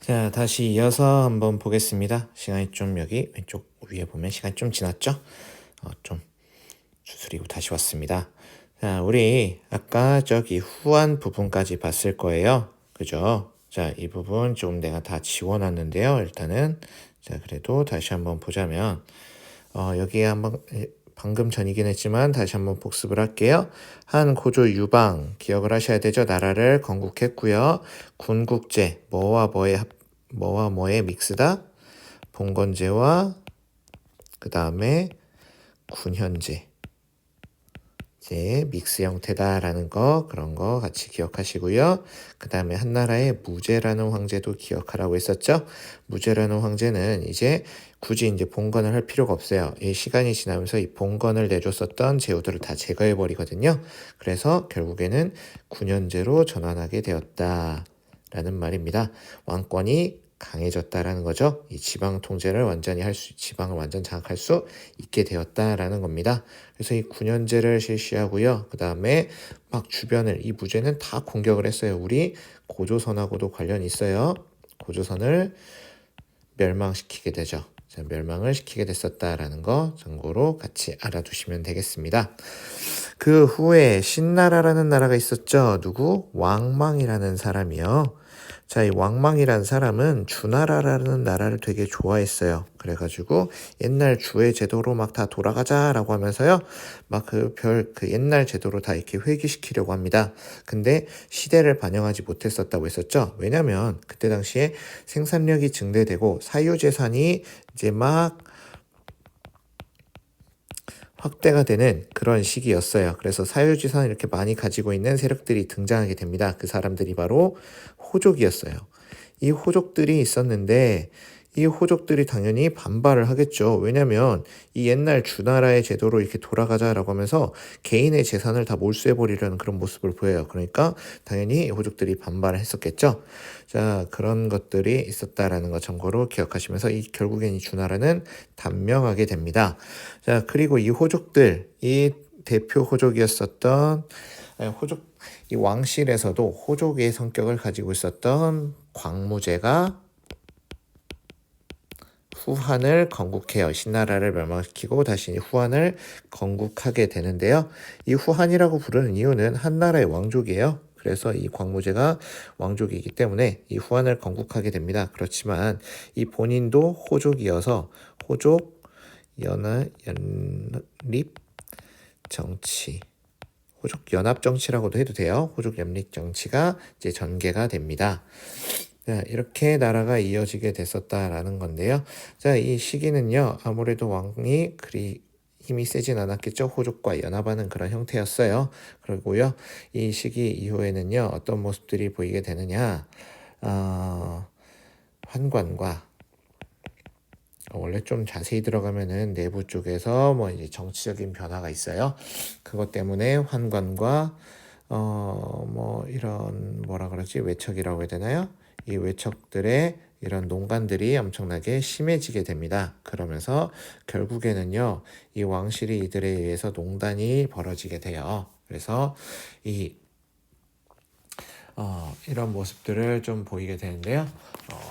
자, 다시 이어서 한번 보겠습니다. 시간이 좀 여기 왼쪽 위에 보면 시간이 좀 지났죠? 좀 추스리고 다시 왔습니다. 자, 우리 아까 저기 후한 부분까지 봤을 거예요. 그죠? 자, 이 부분 좀 내가 다 지워놨는데요. 일단은 자, 그래도 다시 한번 보자면 여기에 한번 방금 전이긴 했지만 다시 한번 복습을 할게요. 한 고조 유방 기억을 하셔야 되죠. 나라를 건국했고요. 군국제 뭐와 뭐의 믹스다? 봉건제와 그 다음에 군현제 이제 믹스 형태다라는 거 그런 거 같이 기억하시고요. 그 다음에 한나라의 무제라는 황제도 기억하라고 했었죠. 무제라는 황제는 이제 굳이 이제 봉건을 할 필요가 없어요. 이 시간이 지나면서 이 봉건을 내줬었던 제후들을 다 제거해 버리거든요. 그래서 결국에는 군현제로 전환하게 되었다라는 말입니다. 왕권이 강해졌다라는 거죠. 이 지방 통제를 완전히 지방을 완전 장악할 수 있게 되었다라는 겁니다. 그래서 이 군현제를 실시하고요. 그 다음에 막 주변을 이 무제는 다 공격을 했어요. 우리 고조선하고도 관련이 있어요. 고조선을 멸망시키게 되죠. 자, 멸망을 시키게 됐었다라는 거 참고로 같이 알아두시면 되겠습니다. 그 후에 신나라라는 나라가 있었죠. 누구? 왕망이라는 사람이요. 자, 이 왕망이라는 사람은 주나라라는 나라를 되게 좋아했어요. 그래가지고 옛날 주의 제도로 막 다 돌아가자라고 하면서요. 막 그 옛날 제도로 다 이렇게 회귀시키려고 합니다. 근데 시대를 반영하지 못했었다고 했었죠. 왜냐면 그때 당시에 생산력이 증대되고 사유재산이 이제 막 확대가 되는 그런 시기였어요. 그래서 사유지산을 이렇게 많이 가지고 있는 세력들이 등장하게 됩니다. 그 사람들이 바로 호족이었어요. 이 호족들이 있었는데 이 호족들이 당연히 반발을 하겠죠. 왜냐면 이 옛날 주나라의 제도로 이렇게 돌아가자라고 하면서 개인의 재산을 다 몰수해버리려는 그런 모습을 보여요. 그러니까 당연히 호족들이 반발을 했었겠죠. 자, 그런 것들이 있었다라는 거 참고로 기억하시면서 결국엔 이 주나라는 단명하게 됩니다. 자, 그리고 이 호족들, 이 대표 호족이었었던 이 왕실에서도 호족의 성격을 가지고 있었던 광무제가 후한을 건국해요. 신나라를 멸망시키고 다시 후한을 건국하게 되는데요. 이 후한이라고 부르는 이유는 한나라의 왕족이에요. 그래서 이 광무제가 왕족이기 때문에 이 후한을 건국하게 됩니다. 그렇지만 이 본인도 호족이어서 호족 연립 정치 호족 연합 정치라고도 해도 돼요. 호족 연립 정치가 이제 전개가 됩니다. 자, 이렇게 나라가 이어지게 됐었다라는 건데요. 자, 이 시기는요, 아무래도 왕이 그리 힘이 세진 않았겠죠. 호족과 연합하는 그런 형태였어요. 그리고요, 이 시기 이후에는요, 어떤 모습들이 보이게 되느냐, 환관과 원래 좀 자세히 들어가면은 내부 쪽에서 뭐 이제 정치적인 변화가 있어요. 그것 때문에 환관과 뭐 이런 뭐라 그러지 외척이라고 해야 되나요? 이 외척들의 이런 농간들이 엄청나게 심해지게 됩니다. 그러면서 결국에는요, 이 왕실이 이들에 의해서 농단이 벌어지게 돼요. 그래서 이런 모습들을 좀 보이게 되는데요.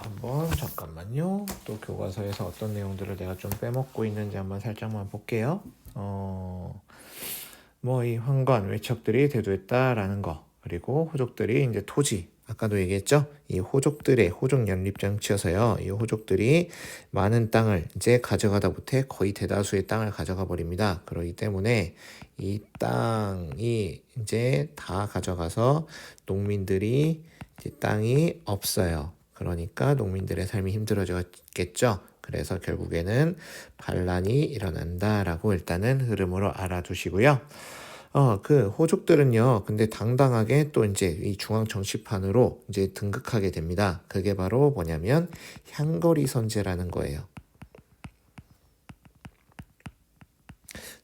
한번 잠깐만요. 또 교과서에서 어떤 내용들을 내가 좀 빼먹고 있는지 한번 살짝만 볼게요. 뭐 이 황관 외척들이 대두했다라는 거, 그리고 호족들이 이제 토지, 아까도 얘기했죠. 이 호족들의 호족 연립 정치여서요. 이 호족들이 많은 땅을 이제 가져가다 못해 거의 대다수의 땅을 가져가 버립니다. 그렇기 때문에 이 땅이 이제 다 가져가서 농민들이 이제 땅이 없어요. 그러니까 농민들의 삶이 힘들어졌겠죠. 그래서 결국에는 반란이 일어난다라고 일단은 흐름으로 알아두시고요. 그 호족들은요, 근데 당당하게 또 이제 이 중앙 정치판으로 이제 등극하게 됩니다. 그게 바로 뭐냐면 향거리 선제라는 거예요.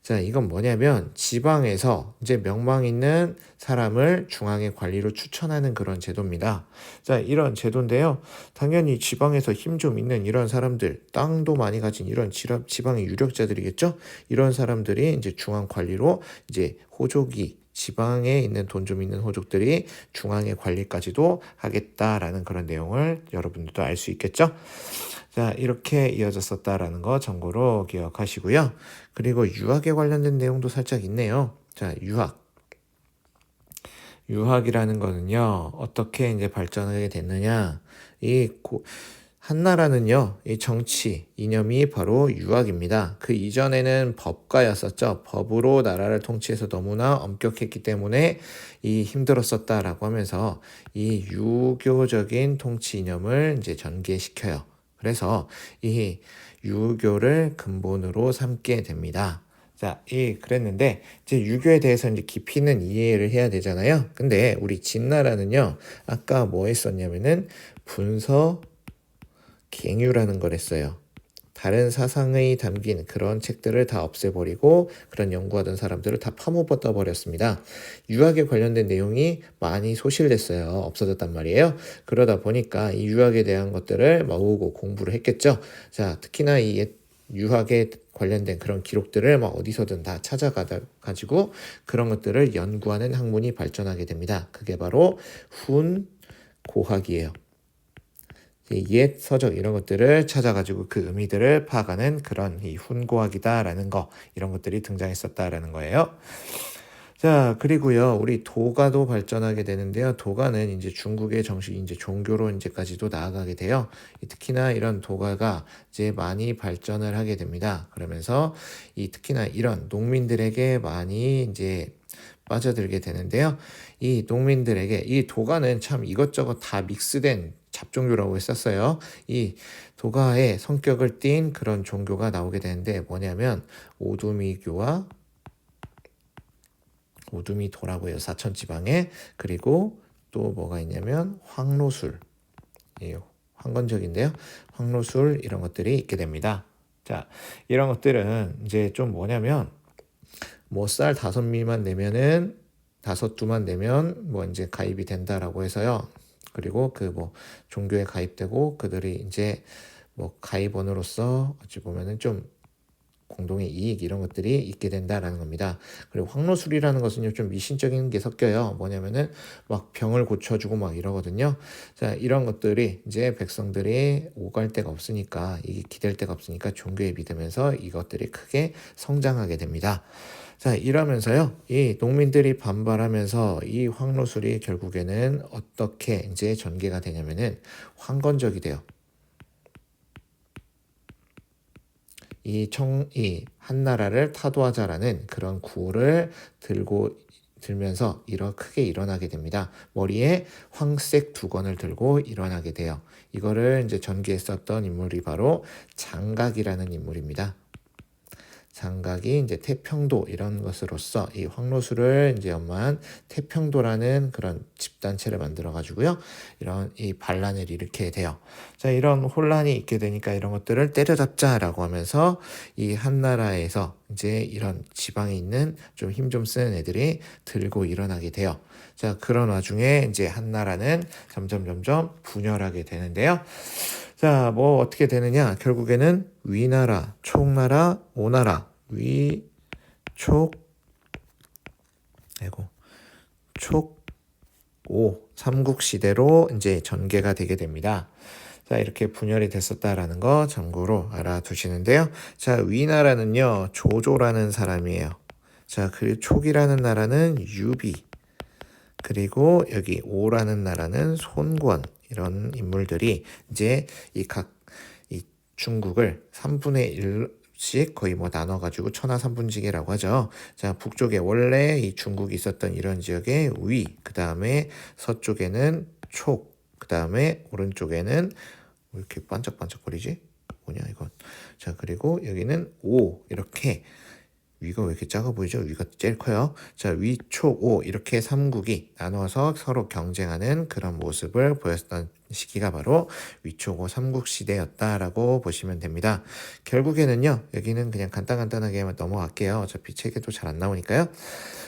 자, 이건 뭐냐면 지방에서 이제 명망 있는 사람을 중앙의 관리로 추천하는 그런 제도입니다. 자, 이런 제도인데요. 당연히 지방에서 힘 좀 있는 이런 사람들, 땅도 많이 가진 이런 지방의 유력자들이겠죠? 이런 사람들이 이제 중앙 관리로 이제 호족이 지방에 있는 돈 좀 있는 호족들이 중앙의 관리까지도 하겠다라는 그런 내용을 여러분들도 알 수 있겠죠? 자, 이렇게 이어졌었다라는 거 참고로 기억하시고요. 그리고 유학에 관련된 내용도 살짝 있네요. 자, 유학이라는 거는요, 어떻게 이제 발전하게 됐느냐. 한나라는요, 이 정치, 이념이 바로 유학입니다. 그 이전에는 법가였었죠. 법으로 나라를 통치해서 너무나 엄격했기 때문에 이 힘들었었다라고 하면서 이 유교적인 통치 이념을 이제 전개시켜요. 그래서 이 유교를 근본으로 삼게 됩니다. 자, 그랬는데, 이제 유교에 대해서 이제 깊이는 이해를 해야 되잖아요. 근데 우리 진나라는요, 아까 뭐 했었냐면은 분서 갱유라는 걸 했어요. 다른 사상의 담긴 그런 책들을 다 없애버리고 그런 연구하던 사람들을 다 파묻어 버렸습니다. 유학에 관련된 내용이 많이 소실됐어요. 없어졌단 말이에요. 그러다 보니까 이 유학에 대한 것들을 모으고 공부를 했겠죠. 자, 특히나 이 유학에 관련된 그런 기록들을 막 어디서든 다 찾아가지고 그런 것들을 연구하는 학문이 발전하게 됩니다. 그게 바로 훈고학이에요. 옛 서적 이런 것들을 찾아가지고 그 의미들을 파악하는 그런 이 훈고학이다라는 거, 이런 것들이 등장했었다라는 거예요. 자, 그리고요, 우리 도가도 발전하게 되는데요. 도가는 이제 중국의 정식 이제 종교로 이제까지도 나아가게 돼요. 특히나 이런 도가가 이제 많이 발전을 하게 됩니다. 그러면서 특히나 이런 농민들에게 많이 이제 빠져들게 되는데요. 이 농민들에게 이 도가는 참 이것저것 다 믹스된 잡종교라고 했었어요. 이 도가의 성격을 띤 그런 종교가 나오게 되는데 뭐냐면 오두미교와 오두미도라고 해요. 사천지방에. 그리고 또 뭐가 있냐면 황로술. 황건적인데요. 황로술 이런 것들이 있게 됩니다. 자, 이런 것들은 이제 좀 뭐냐면 뭐 쌀 5미만 내면은 5두만 내면 뭐 이제 가입이 된다라고 해서요. 그리고 그 뭐 종교에 가입되고 그들이 이제 뭐 가입원으로서 어찌 보면은 좀 공동의 이익 이런 것들이 있게 된다라는 겁니다. 그리고 황로술이라는 것은요 좀 미신적인 게 섞여요. 뭐냐면은 막 병을 고쳐주고 막 이러거든요. 자, 이런 것들이 이제 백성들이 오갈 데가 없으니까 이게 기댈 데가 없으니까 종교에 믿으면서 이것들이 크게 성장하게 됩니다. 자, 이러면서요, 이 농민들이 반발하면서 이 황로술이 결국에는 어떻게 이제 전개가 되냐면은 황건적이 돼요. 이 한나라를 타도하자라는 그런 구호를 들면서 크게 일어나게 됩니다. 머리에 황색 두건을 들고 일어나게 돼요. 이거를 이제 전개했었던 인물이 바로 장각이라는 인물입니다. 장각이 이제 태평도 이런 것으로서 이 황로수를 이제 연마한 태평도라는 그런 집단체를 만들어 가지고요. 이런 이 반란을 일으키게 돼요. 자, 이런 혼란이 있게 되니까 이런 것들을 때려잡자라고 하면서 이 한나라에서 이제 이런 지방에 있는 좀 힘 좀 쓰는 애들이 들고 일어나게 돼요. 자, 그런 와중에 이제 한나라는 점점 분열하게 되는데요. 자, 뭐 어떻게 되느냐? 결국에는 위나라, 촉나라, 오나라, 삼국시대로 이제 전개가 되게 됩니다. 자, 이렇게 분열이 됐었다라는 거 참고로 알아두시는데요. 자, 위나라는요, 조조라는 사람이에요. 자, 그리고 촉이라는 나라는 유비, 그리고 여기 오라는 나라는 손권, 이런 인물들이 이제 이 중국을 3분의 1씩 거의 뭐 나눠가지고 천하삼분지계라고 하죠. 자, 북쪽에 원래 이 중국이 있었던 이런 지역에 그 다음에 서쪽에는 촉, 그 다음에 오른쪽에는 왜 이렇게 반짝반짝거리지? 뭐냐 이건. 자, 그리고 여기는 이렇게 위가 왜 이렇게 작아 보이죠? 위가 제일 커요. 자, 위촉 오 이렇게 삼국이 나눠서 서로 경쟁하는 그런 모습을 보였던 시기가 바로 위촉오 삼국시대였다라고 보시면 됩니다. 결국에는요, 여기는 그냥 간단하게 넘어갈게요. 어차피 책에도 잘 안 나오니까요.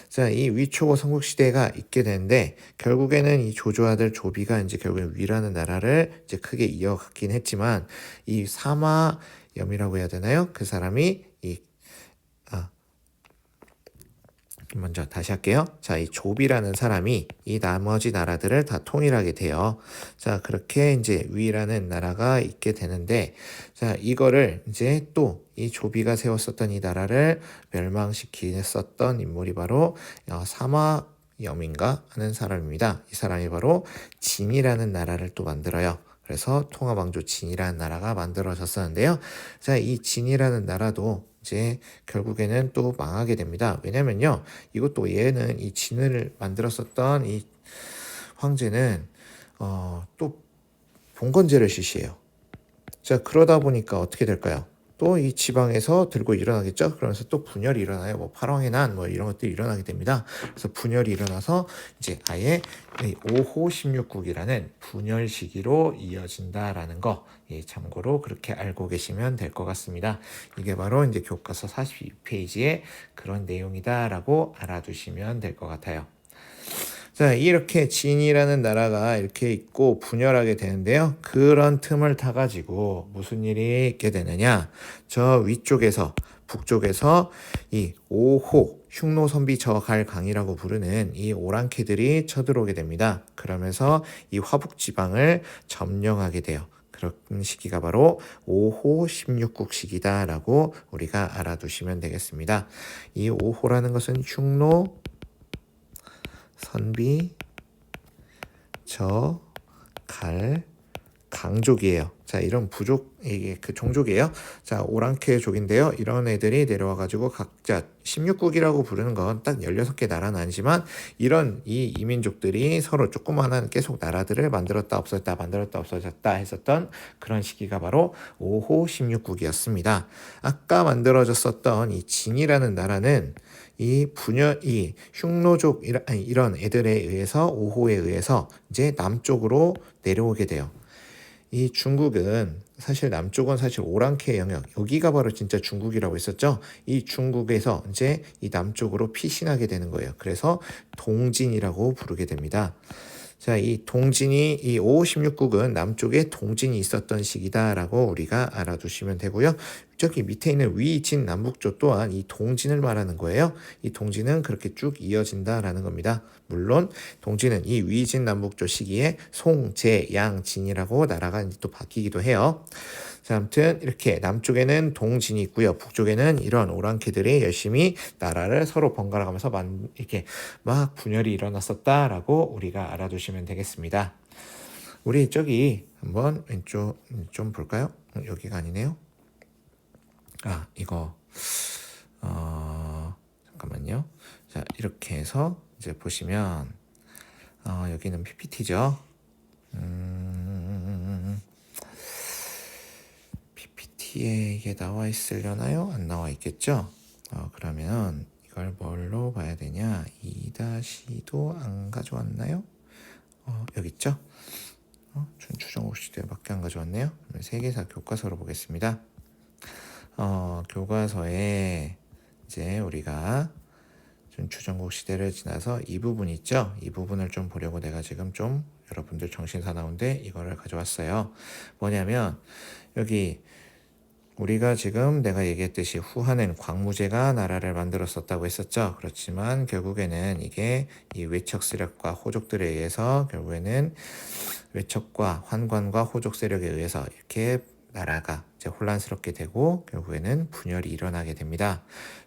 자, 이 위촉오 삼국시대가 있게 되는데 결국에는 이 조조아들 조비가 이제 결국엔 위라는 나라를 이제 크게 이어갔긴 했지만 이 사마염이라고 해야 되나요? 그 사람이 먼저 다시 할게요. 자, 이 조비라는 사람이 이 나머지 나라들을 다 통일하게 돼요. 자, 그렇게 이제 위라는 나라가 있게 되는데, 자, 이거를 이제 또 이 조비가 세웠었던 이 나라를 멸망시키셨던 인물이 바로 사마염인가 하는 사람입니다. 이 사람이 바로 진이라는 나라를 또 만들어요. 그래서 통합왕조 진이라는 나라가 만들어졌었는데요. 자, 이 진이라는 나라도 이제 결국에는 또 망하게 됩니다. 왜냐면요, 이것도 얘는 이 진을 만들었었던 이 황제는 또 봉건제를 실시해요. 자, 그러다 보니까 어떻게 될까요? 또 이 지방에서 들고 일어나겠죠? 그러면서 또 분열이 일어나요. 뭐 팔왕의 난 뭐 이런 것들이 일어나게 됩니다. 그래서 분열이 일어나서 이제 아예 5호 16국이라는 분열 시기로 이어진다라는 거, 참고로 그렇게 알고 계시면 될 것 같습니다. 이게 바로 이제 교과서 42페이지의 그런 내용이다라고 알아두시면 될 것 같아요. 자, 이렇게 진이라는 나라가 이렇게 있고 분열하게 되는데요. 그런 틈을 타가지고 무슨 일이 있게 되느냐. 저 위쪽에서, 북쪽에서 이 5호 흉노선비 저갈 강이라고 부르는 이 오랑캐들이 쳐들어오게 됩니다. 그러면서 이 화북 지방을 점령하게 돼요. 그런 시기가 바로 5호 16국 시기다라고 우리가 알아두시면 되겠습니다. 이 5호라는 것은 흉노 선비, 갈, 강족이에요. 자, 이런 부족, 이게 그 종족이에요. 자, 오랑캐족인데요. 이런 애들이 내려와가지고 각자 16국이라고 부르는 건 딱 16개 나라는 아니지만 이런 이 이민족들이 서로 조그마한 계속 나라들을 만들었다 없어졌다 만들었다 없어졌다 했었던 그런 시기가 바로 5호 16국이었습니다. 아까 만들어졌었던 이 진이라는 나라는 이 흉노족 이런 애들에 의해서 5호에 의해서 이제 남쪽으로 내려오게 돼요. 이 중국은 사실 남쪽은 사실 오랑캐 영역, 여기가 바로 진짜 중국이라고 했었죠. 이 중국에서 이제 이 남쪽으로 피신하게 되는 거예요. 그래서 동진이라고 부르게 됩니다. 자, 이 동진이 이 5, 16국은 남쪽에 동진이 있었던 시기다라고 우리가 알아두시면 되고요. 저기 밑에 있는 위진 남북조 또한 이 동진을 말하는 거예요. 이 동진은 그렇게 쭉 이어진다라는 겁니다. 물론 동진은 이 위진 남북조 시기에 송, 제, 양, 진이라고 나라가 또 바뀌기도 해요. 자, 아무튼 이렇게 남쪽에는 동진이 있고요. 북쪽에는 이런 오랑캐들이 열심히 나라를 서로 번갈아 가면서 이렇게 막 분열이 일어났었다라고 우리가 알아두시면 되겠습니다. 우리 저기 한번 왼쪽 좀 볼까요? 여기가 아니네요. 아, 이거 잠깐만요. 자, 이렇게 해서 이제 보시면 여기는 PPT죠. PPT에 이게 나와 있으려나요? 안 나와 있겠죠? 그러면 이걸 뭘로 봐야 되냐? 2-도 안 가져왔나요? 여기 있죠? 준추정국 시대밖에 안 가져왔네요. 세계사 교과서로 보겠습니다. 교과서에 이제 우리가 준추정국 시대를 지나서 이 부분 있죠? 이 부분을 좀 보려고 내가 지금 좀 여러분들 정신사나운데 이거를 가져왔어요. 뭐냐면 여기 우리가 지금 내가 얘기했듯이 후한은 광무제가 나라를 만들었었다고 했었죠. 그렇지만 결국에는 이게 이 외척 세력과 호족들에 의해서 결국에는 외척과 환관과 호족 세력에 의해서 이렇게 나라가 이제 혼란스럽게 되고 결국에는 분열이 일어나게 됩니다.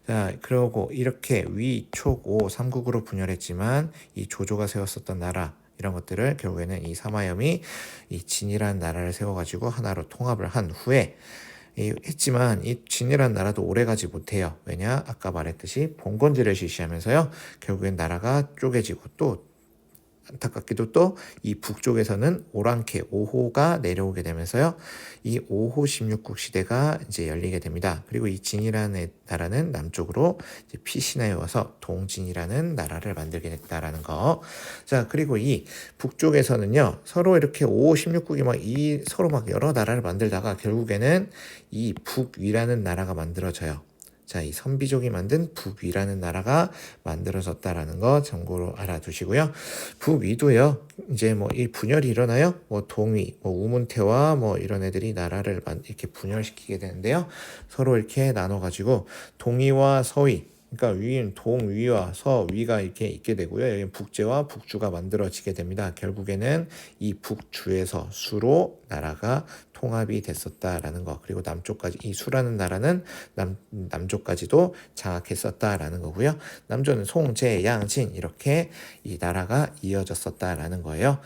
자, 그러고 이렇게 위촉 오 3국으로 분열했지만 이 조조가 세웠었던 나라 이런 것들을 결국에는 이 사마염이 이 진이라는 나라를 세워가지고 하나로 통합을 한 후에 했지만 이 진이라는 나라도 오래가지 못해요. 왜냐? 아까 말했듯이 봉건제를 실시하면서요. 결국엔 나라가 쪼개지고 또 안타깝게도 또 이 북쪽에서는 오랑캐 5호가 내려오게 되면서요. 이 5호 16국 시대가 이제 열리게 됩니다. 그리고 이 진이라는 나라는 남쪽으로 이제 피신해 와서 동진이라는 나라를 만들게 됐다라는 거. 자, 그리고 이 북쪽에서는요. 서로 이렇게 5호 16국이 서로 여러 나라를 만들다가 결국에는 이 북위라는 나라가 만들어져요. 자, 이 선비족이 만든 북위라는 나라가 만들어졌다라는 거 참고로 알아두시고요. 북위도요, 이제 이 분열이 일어나요. 동위, 우문태와 이런 애들이 나라를 이렇게 분열시키게 되는데요. 서로 이렇게 나눠가지고 동위와 서위, 그러니까 위인 동위와 서위가 이렇게 있게 되고요. 여기 북제와 북주가 만들어지게 됩니다. 결국에는 이 북주에서 수로 나라가 통합이 됐었다라는 거. 그리고 남쪽까지 이 수라는 나라는 남쪽까지도 장악했었다라는 거고요. 남조는 송, 제, 양, 진 이렇게 이 나라가 이어졌었다라는 거예요.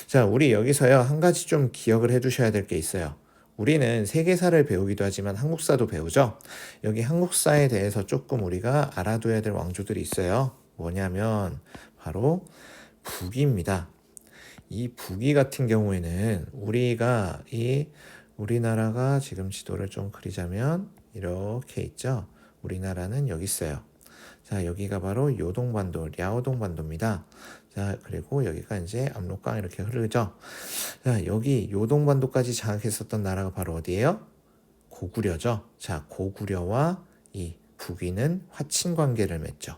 자, 우리 여기서요 한 가지 좀 기억을 해두셔야 될 게 있어요. 우리는 세계사를 배우기도 하지만 한국사도 배우죠. 여기 한국사에 대해서 조금 우리가 알아둬야 될 왕조들이 있어요. 뭐냐면 바로 북위입니다. 이 북위 같은 경우에는 우리나라가 지금 지도를 좀 그리자면 이렇게 있죠. 우리나라는 여기 있어요. 자, 여기가 바로 요동반도, 랴오동반도입니다. 자, 그리고 여기가 이제 압록강 이렇게 흐르죠. 자, 여기 요동반도까지 장악했었던 나라가 바로 어디예요? 고구려죠. 자, 고구려와 이 북위는 화친 관계를 맺죠.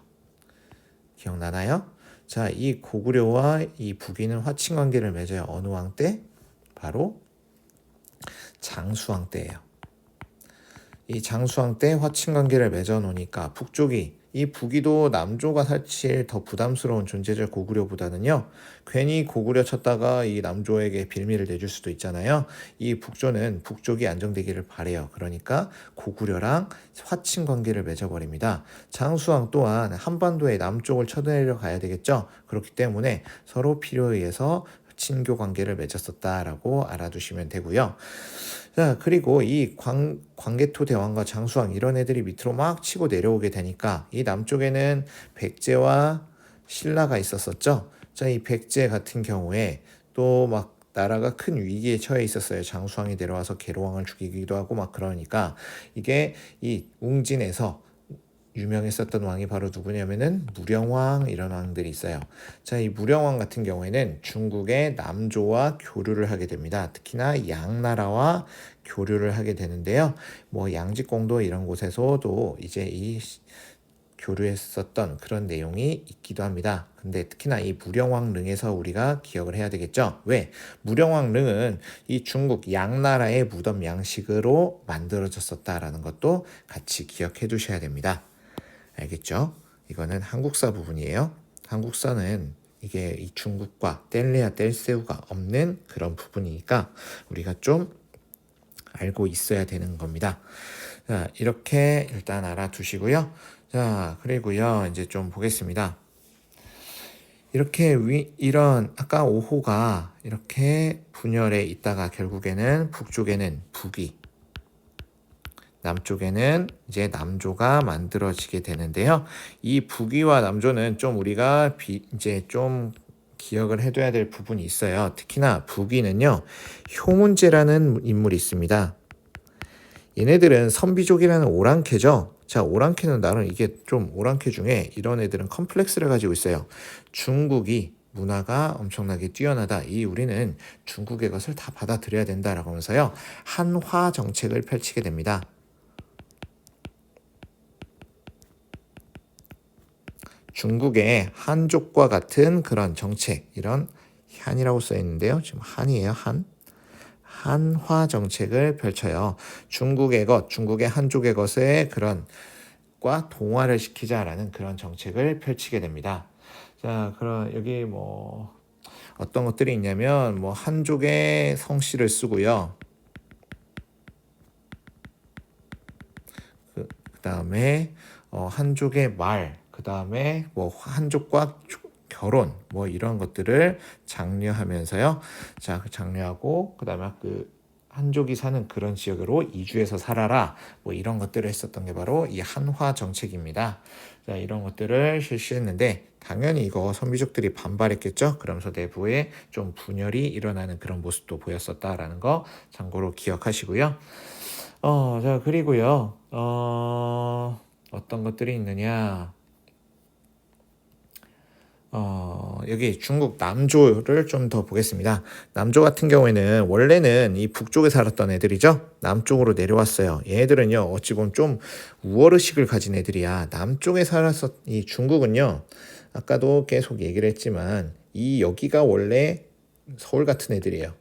기억나나요? 자, 이 고구려와 이 북위는 화친 관계를 맺어요. 어느 왕 때? 바로 장수왕 때예요. 이 장수왕 때 화친 관계를 맺어 놓으니까 북쪽이 이 북위도 남조가 사실 더 부담스러운 존재죠. 고구려보다는요. 괜히 고구려 쳤다가 이 남조에게 빌미를 내줄 수도 있잖아요. 이 북조는 북쪽이 안정되기를 바래요. 그러니까 고구려랑 화친 관계를 맺어버립니다. 장수왕 또한 한반도의 남쪽을 쳐내려 가야 되겠죠. 그렇기 때문에 서로 필요에 의해서 친교 관계를 맺었었다라고 알아두시면 되고요. 자, 그리고 이 광개토 대왕과 장수왕 이런 애들이 밑으로 막 치고 내려오게 되니까 이 남쪽에는 백제와 신라가 있었었죠. 자, 이 백제 같은 경우에 또 막 나라가 큰 위기에 처해 있었어요. 장수왕이 내려와서 계로왕을 죽이기도 하고 막 그러니까 이게 이 웅진에서 유명했었던 왕이 바로 누구냐면은 무령왕 이런 왕들이 있어요. 자, 이 무령왕 같은 경우에는 중국의 남조와 교류를 하게 됩니다. 특히나 양나라와 교류를 하게 되는데요. 뭐 양지공도 이런 곳에서도 이제 이 교류했었던 그런 내용이 있기도 합니다. 근데 특히나 이 무령왕릉에서 우리가 기억을 해야 되겠죠. 왜? 무령왕릉은 이 중국 양나라의 무덤 양식으로 만들어졌었다라는 것도 같이 기억해 두셔야 됩니다. 알겠죠? 이거는 한국사 부분이에요. 한국사는 이게 이 중국과 뗄래야 뗄 새우가 없는 그런 부분이니까 우리가 좀 알고 있어야 되는 겁니다. 자, 이렇게 일단 알아두시고요. 자, 그리고요, 이제 좀 보겠습니다. 이렇게 이런 아까 5호가 이렇게 분열해 있다가 결국에는 북쪽에는 북위, 남쪽에는 이제 남조가 만들어지게 되는데요. 이 북위와 남조는 좀 우리가 이제 좀 기억을 해둬야 될 부분이 있어요. 특히나 북위는요, 효문제라는 인물이 있습니다. 얘네들은 선비족이라는 오랑캐죠. 자, 오랑캐는 나름 이게 좀 오랑캐 중에 이런 애들은 컴플렉스를 가지고 있어요. 중국이 문화가 엄청나게 뛰어나다. 우리는 중국의 것을 다 받아들여야 된다라고 하면서요. 한화 정책을 펼치게 됩니다. 중국의 한족과 같은 그런 정책, 이런 한이라고 써 있는데요. 지금 한이에요. 한화 정책을 펼쳐요. 중국의 한족의 것에 그런 과 동화를 시키자라는 그런 정책을 펼치게 됩니다. 자, 그럼 여기 뭐 어떤 것들이 있냐면 뭐 한족의 성씨를 쓰고요. 그다음에 한족의 말, 그다음에 뭐 한족과 결혼 뭐 이런 것들을 장려하면서요. 자, 장려하고 그다음에 한족이 사는 그런 지역으로 이주해서 살아라 뭐 이런 것들을 했었던 게 바로 이 한화 정책입니다. 자, 이런 것들을 실시했는데 당연히 이거 선비족들이 반발했겠죠. 그러면서 내부에 좀 분열이 일어나는 그런 모습도 보였었다라는 거 참고로 기억하시고요. 자, 그리고요. 어떤 것들이 있느냐? 여기 중국 남조를 좀 더 보겠습니다. 남조 같은 경우에는 원래는 이 북쪽에 살았던 애들이죠. 남쪽으로 내려왔어요. 얘네들은요, 어찌 보면 좀 우월의식을 가진 애들이야. 남쪽에 이 중국은요, 아까도 계속 얘기를 했지만 여기가 원래 서울 같은 애들이에요.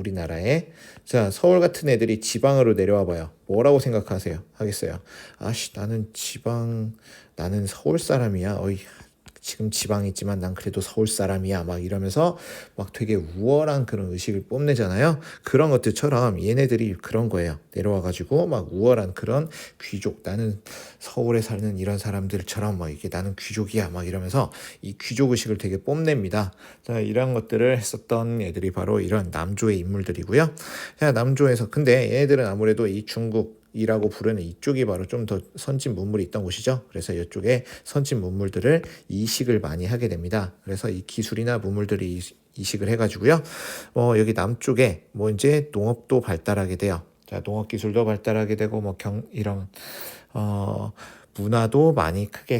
우리나라에. 자, 서울 같은 애들이 지방으로 내려와 봐요. 뭐라고 생각하세요? 하겠어요? 아씨, 나는 서울 사람이야. 어이, 지금 지방에 있지만 난 그래도 서울 사람이야. 막 이러면서 막 되게 우월한 그런 의식을 뽐내잖아요. 그런 것들처럼 얘네들이 그런 거예요. 내려와가지고 막 우월한 그런 귀족, 나는 서울에 사는 이런 사람들처럼 막 이게 나는 귀족이야. 막 이러면서 이 귀족 의식을 되게 뽐냅니다. 자, 이런 것들을 했었던 애들이 바로 이런 남조의 인물들이고요. 자, 남조에서 근데 얘네들은 아무래도 이 중국이라고 부르는 이쪽이 바로 좀 더 선진 문물이 있던 곳이죠. 그래서 이쪽에 선진 문물들을 이식을 많이 하게 됩니다. 그래서 이 기술이나 문물들이 이식을 해가지고요. 여기 남쪽에 뭐 이제 농업도 발달하게 돼요. 자, 농업 기술도 발달하게 되고 뭐 이런 문화도 많이 크게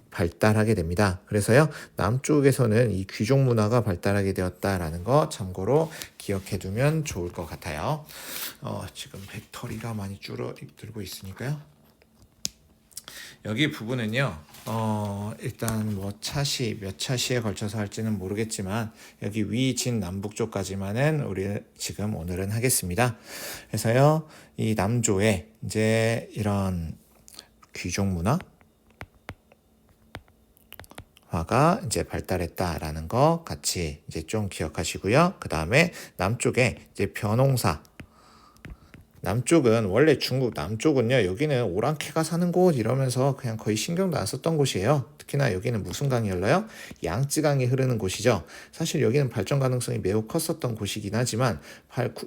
발달하게 됩니다. 그래서요, 남쪽에서는 이 귀족 문화가 발달하게 되었다라는 거 참고로 기억해 두면 좋을 것 같아요. 지금 배터리가 많이 줄어들고 있으니까요. 여기 부분은요, 일단 뭐 몇 차시에 걸쳐서 할지는 모르겠지만, 여기 위, 진, 남북 쪽까지만은 우리 지금 오늘은 하겠습니다. 그래서요, 이 남조에 이제 이런 귀족 문화, 화가 이제 발달했다라는 거 같이 이제 좀 기억하시고요. 그 다음에 남쪽에 이제 벼농사. 남쪽은 원래 중국 남쪽은요, 여기는 오랑캐가 사는 곳 이러면서 그냥 거의 신경도 안 썼던 곳이에요. 특히나 여기는 무슨 강이 흘러요? 양쯔강이 흐르는 곳이죠. 사실 여기는 발전 가능성이 매우 컸었던 곳이긴 하지만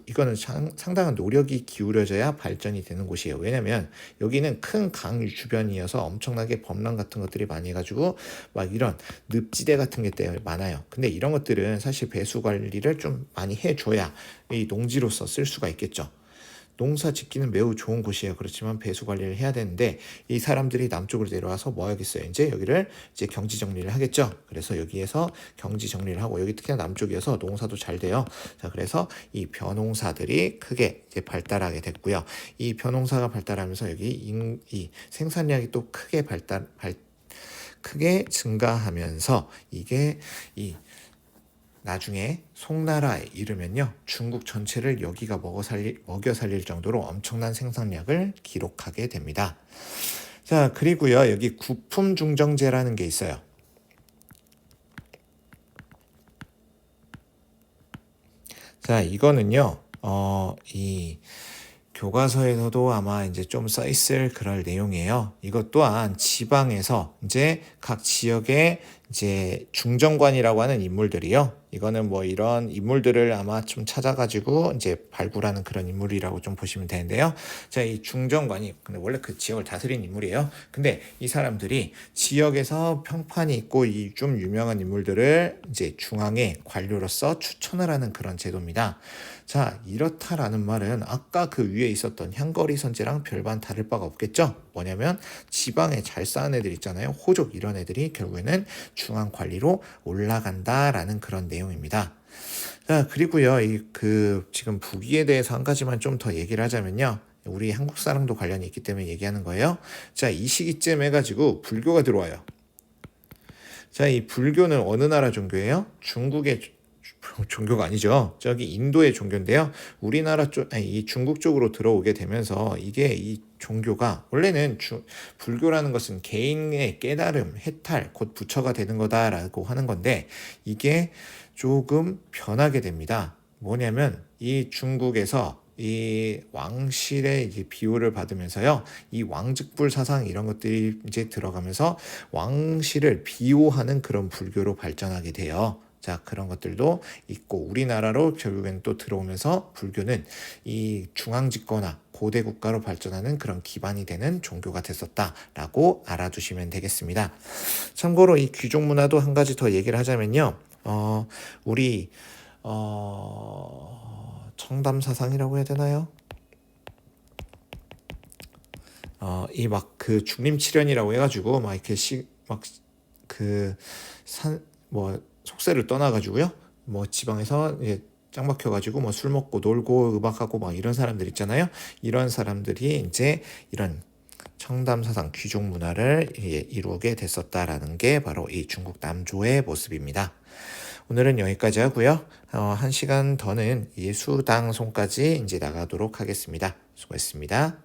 이거는 상당한 노력이 기울여져야 발전이 되는 곳이에요. 왜냐면 여기는 큰 강 주변이어서 엄청나게 범람 같은 것들이 많이 해가지고 막 이런 늪지대 같은 게 많아요. 근데 이런 것들은 사실 배수 관리를 좀 많이 해줘야 이 농지로서 쓸 수가 있겠죠. 농사 짓기는 매우 좋은 곳이에요. 그렇지만 배수 관리를 해야 되는데 이 사람들이 남쪽으로 내려와서 뭐 하겠어요? 이제 여기를 이제 경지 정리를 하겠죠. 그래서 여기에서 경지 정리를 하고 여기 특히나 남쪽이어서 농사도 잘 돼요. 자, 그래서 이 벼농사들이 크게 이제 발달하게 됐고요. 이 벼농사가 발달하면서 여기 이 생산량이 또 크게 증가하면서 이게 나중에 송나라에 이르면요, 중국 전체를 여기가 먹여 살릴 정도로 엄청난 생산량을 기록하게 됩니다. 자, 그리고요, 여기 구품중정제라는 게 있어요. 자, 이거는요, 이 교과서에서도 아마 이제 좀 써 있을 그럴 내용이에요. 이것 또한 지방에서 이제 각 지역의 이제 중정관이라고 하는 인물들이요. 이거는 뭐 이런 인물들을 아마 좀 찾아가지고 이제 발굴하는 그런 인물이라고 좀 보시면 되는데요. 자, 이 중정관이 근데 원래 그 지역을 다스린 인물이에요. 근데 이 사람들이 지역에서 평판이 있고 이 좀 유명한 인물들을 이제 중앙의 관료로서 추천을 하는 그런 제도입니다. 자, 이렇다라는 말은 아까 그 위에 있었던 향거리 선제랑 별반 다를 바가 없겠죠? 뭐냐면 지방에 잘 쌓은 애들 있잖아요. 호족 이런 애들이 결국에는 중앙 관리로 올라간다라는 그런 내용입니다. 자, 그리고요, 지금 북위에 대해서 한 가지만 좀 더 얘기를 하자면요. 우리 한국 사람도 관련이 있기 때문에 얘기하는 거예요. 자, 이 시기쯤 해가지고 불교가 들어와요. 자, 이 불교는 어느 나라 종교예요? 중국의 종교가 아니죠. 저기 인도의 종교인데요. 이 중국 쪽으로 들어오게 되면서 이게 이 종교가 원래는 불교라는 것은 개인의 깨달음, 해탈, 곧 부처가 되는 거다라고 하는 건데 이게 조금 변하게 됩니다. 뭐냐면 이 중국에서 이 왕실의 이제 비호를 받으면서요, 이 왕즉불 사상 이런 것들이 이제 들어가면서 왕실을 비호하는 그런 불교로 발전하게 돼요. 자, 그런 것들도 있고 우리나라로 결국엔 또 들어오면서 불교는 이 중앙집권화 고대 국가로 발전하는 그런 기반이 되는 종교가 됐었다라고 알아두시면 되겠습니다. 참고로 이 귀족 문화도 한 가지 더 얘기를 하자면요, 우리 청담 사상이라고 해야 되나요? 이 막 그 중림칠연이라고 해가지고 막 이렇게 속세를 떠나가지고요, 뭐 지방에서 짱 박혀가지고 뭐 술 먹고 놀고 음악하고 막 이런 사람들 있잖아요. 이런 사람들이 이제 이런 청담 사상 귀족 문화를 이루게 됐었다라는 게 바로 이 중국 남조의 모습입니다. 오늘은 여기까지 하고요. 1시간 더는 이 수당송까지 이제 나가도록 하겠습니다. 수고했습니다.